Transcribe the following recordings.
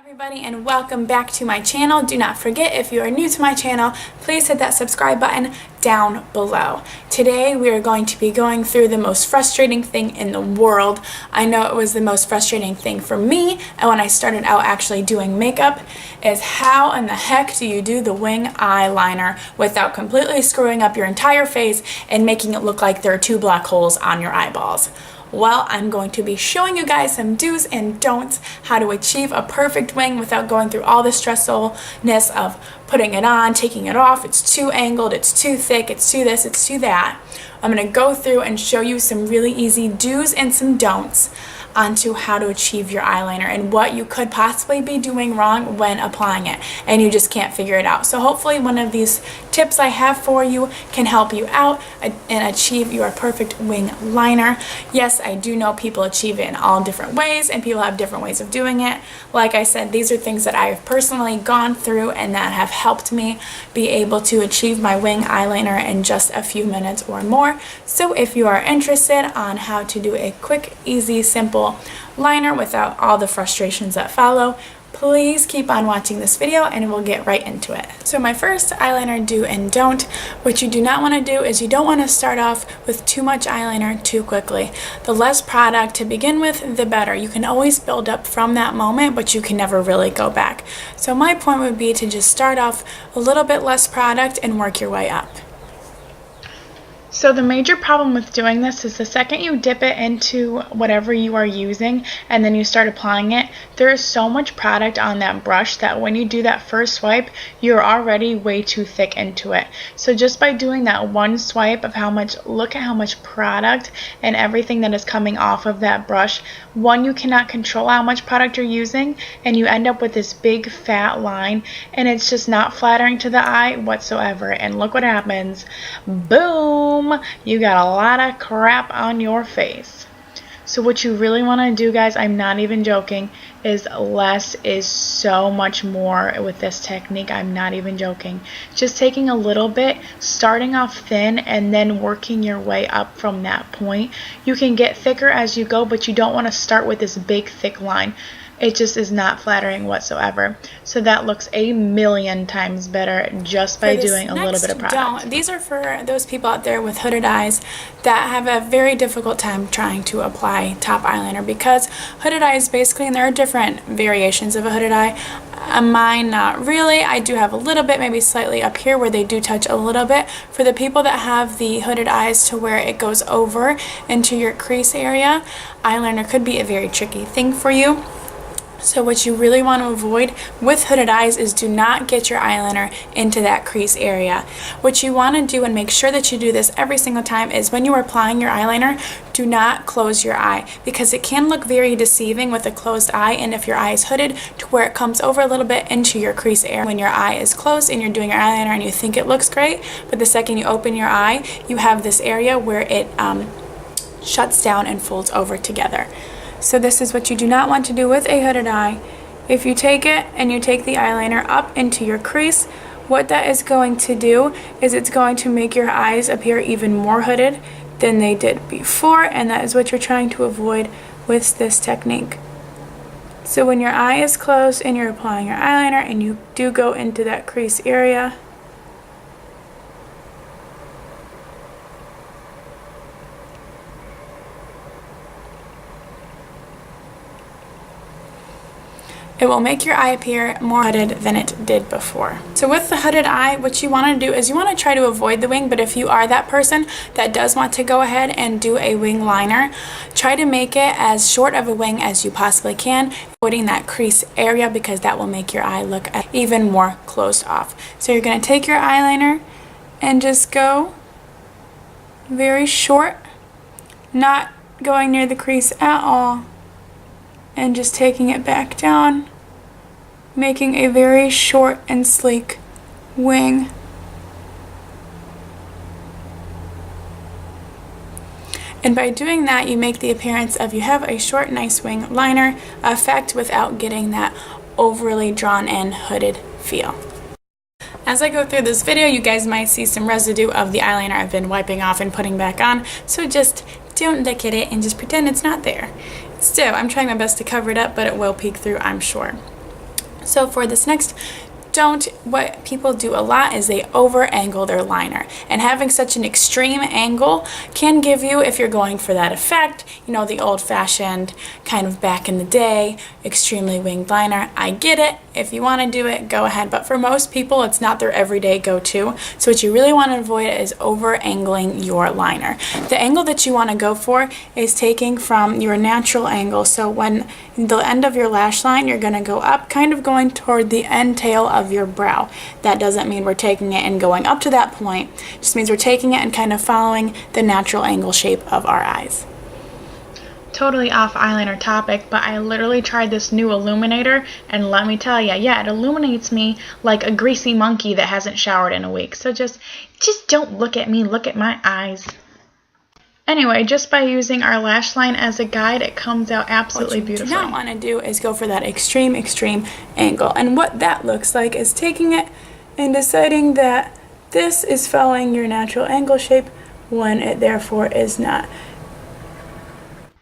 Everybody, and welcome back to my channel. Do not forget, if you are new to my channel, please hit that subscribe button down below. Today we are going to be going through the most frustrating thing in the world. I know it was the most frustrating thing for me, and when I started out actually doing makeup, is how in the heck do you do the wing eyeliner without completely screwing up your entire face and making it look like there are two black holes on your eyeballs? Well, I'm going to be showing you guys some do's and don'ts, how to achieve a perfect wing without going through all the stressfulness of putting it on, taking it off. It's too angled, it's too thick, it's too this, it's too that. I'm going to go through and show you some really easy do's and some don'ts onto how to achieve your eyeliner and what you could possibly be doing wrong when applying it and you just can't figure it out. So hopefully one of these tips I have for you can help you out and achieve your perfect wing liner. Yes, I do know people achieve it in all different ways and people have different ways of doing it. Like I said, these are things that I've personally gone through and that have helped me be able to achieve my wing eyeliner in just a few minutes or more. So if you are interested on how to do a quick, easy, simple liner without all the frustrations that follow, please keep on watching this video and we'll get right into it. So my first eyeliner do and don't, what you do not want to do is you don't want to start off with too much eyeliner too quickly. The less product to begin with, the better. You can always build up from that moment, but you can never really go back. So my point would be to just start off a little bit less product and work your way up. So the major problem with doing this is the second you dip it into whatever you are using and then you start applying it, there is so much product on that brush that when you do that first swipe, you're already way too thick into it. So just by doing that one swipe of look at how much product and everything that is coming off of that brush. One, you cannot control how much product you're using and you end up with this big fat line and it's just not flattering to the eye whatsoever. And look what happens. Boom! You got a lot of crap on your face. So what you really want to do, guys, I'm not even joking, is less is so much more with this technique. I'm not even joking. Just taking a little bit, starting off thin, and then working your way up from that point. You can get thicker as you go, but you don't want to start with this big, thick line. It just is not flattering whatsoever. So that looks a million times better just by doing a little bit of product. These are for those people out there with hooded eyes that have a very difficult time trying to apply top eyeliner, because hooded eyes basically, and there are different variations of a hooded eye. Mine, not really. I do have a little bit, maybe slightly up here where they do touch a little bit. For the people that have the hooded eyes to where it goes over into your crease area, eyeliner could be a very tricky thing for you. So what you really want to avoid with hooded eyes is do not get your eyeliner into that crease area. What you want to do, and make sure that you do this every single time, is when you are applying your eyeliner, do not close your eye, because it can look very deceiving with a closed eye, and if your eye is hooded to where it comes over a little bit into your crease area. When your eye is closed and you're doing your eyeliner and you think it looks great, but the second you open your eye, you have this area where it shuts down and folds over together. So this is what you do not want to do with a hooded eye. If you take it and you take the eyeliner up into your crease, what that is going to do is it's going to make your eyes appear even more hooded than they did before, and that is what you're trying to avoid with this technique. So when your eye is closed and you're applying your eyeliner and you do go into that crease area, it will make your eye appear more hooded than it did before. So with the hooded eye, what you want to do is you want to try to avoid the wing, but if you are that person that does want to go ahead and do a wing liner, try to make it as short of a wing as you possibly can, avoiding that crease area, because that will make your eye look even more closed off. So you're going to take your eyeliner and just go very short, not going near the crease at all, and just taking it back down, making a very short and sleek wing. And by doing that, you make the appearance of you have a short, nice wing liner effect without getting that overly drawn in hooded feel. As I go through this video, you guys might see some residue of the eyeliner I've been wiping off and putting back on, so just don't look at it and just pretend it's not there. Still, I'm trying my best to cover it up, but it will peek through, I'm sure. So for this next what people do a lot is they over angle their liner, and having such an extreme angle can give you, if you're going for that effect, you know, the old-fashioned kind of back in the day extremely winged liner. I get it. If you want to do it, go ahead, but for most people it's not their everyday go-to. So what you really want to avoid is over angling your liner. The angle that you want to go for is taking from your natural angle. So when the end of your lash line, you're going to go up, kind of going toward the end tail of your brow. That doesn't mean we're taking it and going up to that point. It just means we're taking it and kind of following the natural angle shape of our eyes. Totally off eyeliner topic, but I literally tried this new illuminator, and let me tell you, yeah, it illuminates me like a greasy monkey that hasn't showered in a week. So just don't look at me, look at my eyes. Anyway, just by using our lash line as a guide, it comes out absolutely beautiful. What you do not want to do is go for that extreme angle. And what that looks like is taking it and deciding that this is following your natural angle shape when it therefore is not.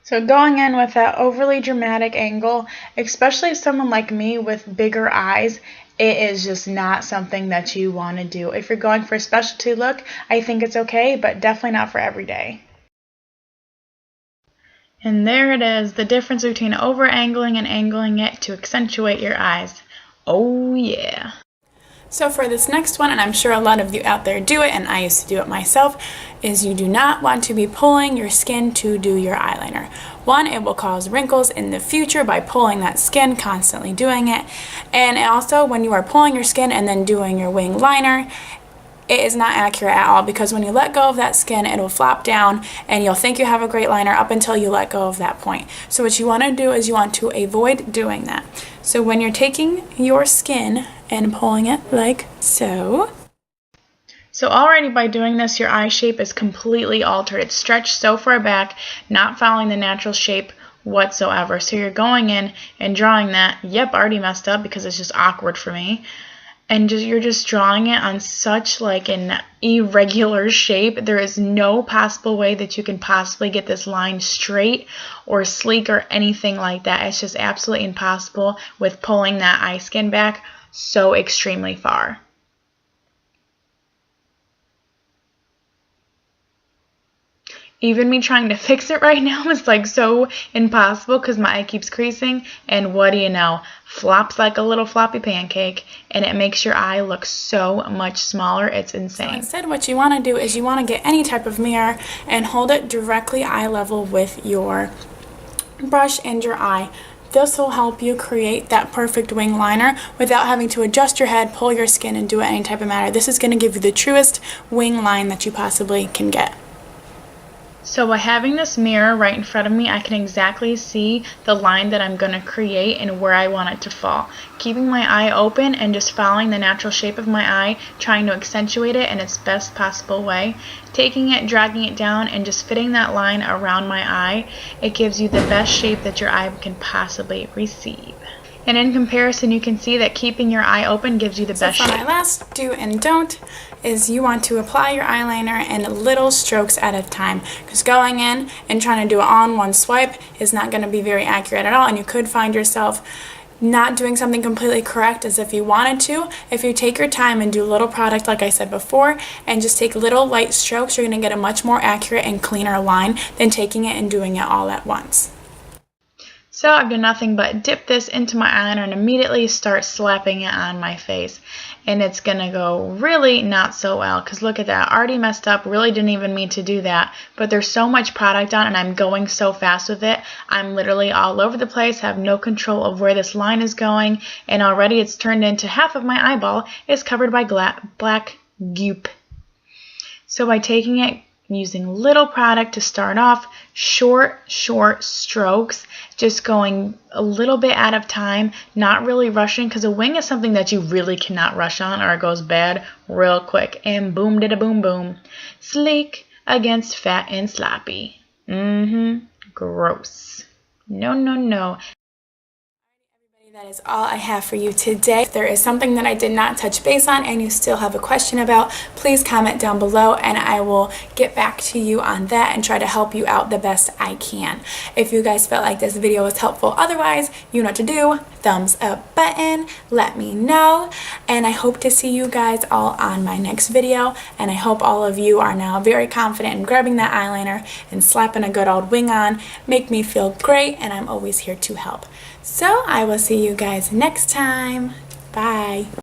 So going in with that overly dramatic angle, especially someone like me with bigger eyes, it is just not something that you want to do. If you're going for a specialty look, I think it's okay, but definitely not for every day. And there it is, the difference between over-angling and angling it to accentuate your eyes. Oh yeah. So for this next one, and I'm sure a lot of you out there do it, and I used to do it myself, is you do not want to be pulling your skin to do your eyeliner. One, it will cause wrinkles in the future by pulling that skin, constantly doing it. And also, when you are pulling your skin and then doing your wing liner, it is not accurate at all, because when you let go of that skin, it'll flop down and you'll think you have a great liner up until you let go of that point. So what you want to do is you want to avoid doing that. So when you're taking your skin and pulling it like so. So already by doing this, your eye shape is completely altered. It's stretched so far back, not following the natural shape whatsoever. So you're going in and drawing that. Yep, already messed up because it's just awkward for me. And you're just drawing it on such like an irregular shape. There is no possible way that you can possibly get this line straight or sleek or anything like that. It's just absolutely impossible with pulling that eye skin back so extremely far. Even me trying to fix it right now is like so impossible because my eye keeps creasing, and what do you know, flops like a little floppy pancake, and it makes your eye look so much smaller. It's insane. So instead, what you want to do is you want to get any type of mirror and hold it directly eye level with your brush and your eye. This will help you create that perfect wing liner without having to adjust your head, pull your skin, and do it any type of manner. This is going to give you the truest wing line that you possibly can get. So by having this mirror right in front of me, I can exactly see the line that I'm going to create and where I want it to fall. Keeping my eye open and just following the natural shape of my eye, trying to accentuate it in its best possible way. Taking it, dragging it down, and just fitting that line around my eye, it gives you the best shape that your eye can possibly receive. And in comparison, you can see that keeping your eye open gives you the best shape. So for my last do and don't is you want to apply your eyeliner in little strokes at a time, because going in and trying to do it all in one swipe is not going to be very accurate at all, and you could find yourself not doing something completely correct as if you wanted to. If you take your time and do a little product like I said before and just take little light strokes, you're going to get a much more accurate and cleaner line than taking it and doing it all at once. So I've done nothing but dip this into my eyeliner and immediately start slapping it on my face. And it's going to go really not so well, because look at that, already messed up, really didn't even mean to do that. But there's so much product on and I'm going so fast with it. I'm literally all over the place, have no control of where this line is going, and already it's turned into half of my eyeball is covered by black goop. So by taking it, using little product to start off, short strokes, just going a little bit at a time, not really rushing, because a wing is something that you really cannot rush on or it goes bad real quick. And boom, did a boom boom. Sleek against fat and sloppy. Gross. No. That is all I have for you today. If there is something that I did not touch base on and you still have a question about, please comment down below and I will get back to you on that and try to help you out the best I can. If you guys felt like this video was helpful, otherwise, you know what to do. thumbs up button. Let me know, and I hope to see you guys all on my next video, and I hope all of you are now very confident in grabbing that eyeliner and slapping a good old wing on. Make me feel great, and I'm always here to help. So I will see you guys next time. Bye.